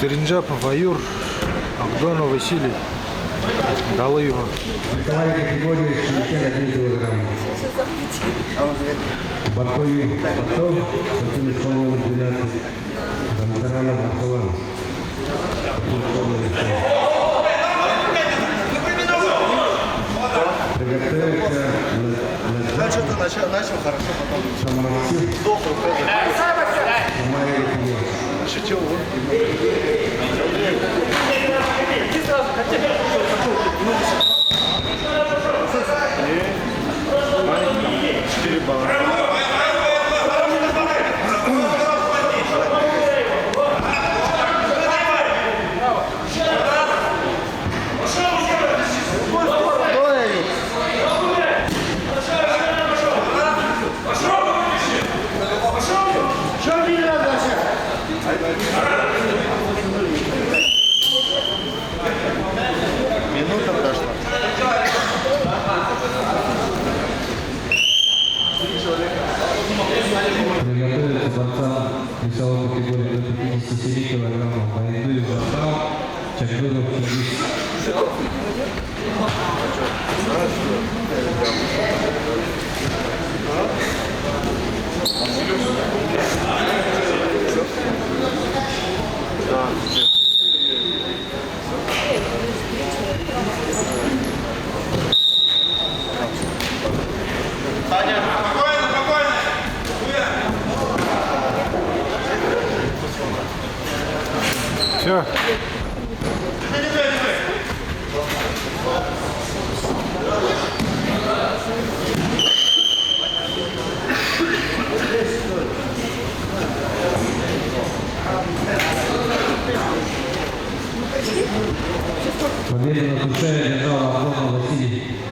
Теринджапов Аюр, Авдонов Василий, Галыева. Весовая категория 61 килограмм. Батоев Батов, Батоев Соломон 12, Замтаранов Батован. Приготовиться на Что-то начал хорошо, потом Самарский. Самая Рекия. шутил. Четыре балла. Минута прошла. Приготовиться борцам весовой категории до 57 килограммов. Военную Бартал, Чакдуров Чингис. Все. Победу на душе держал Авдонов Василий.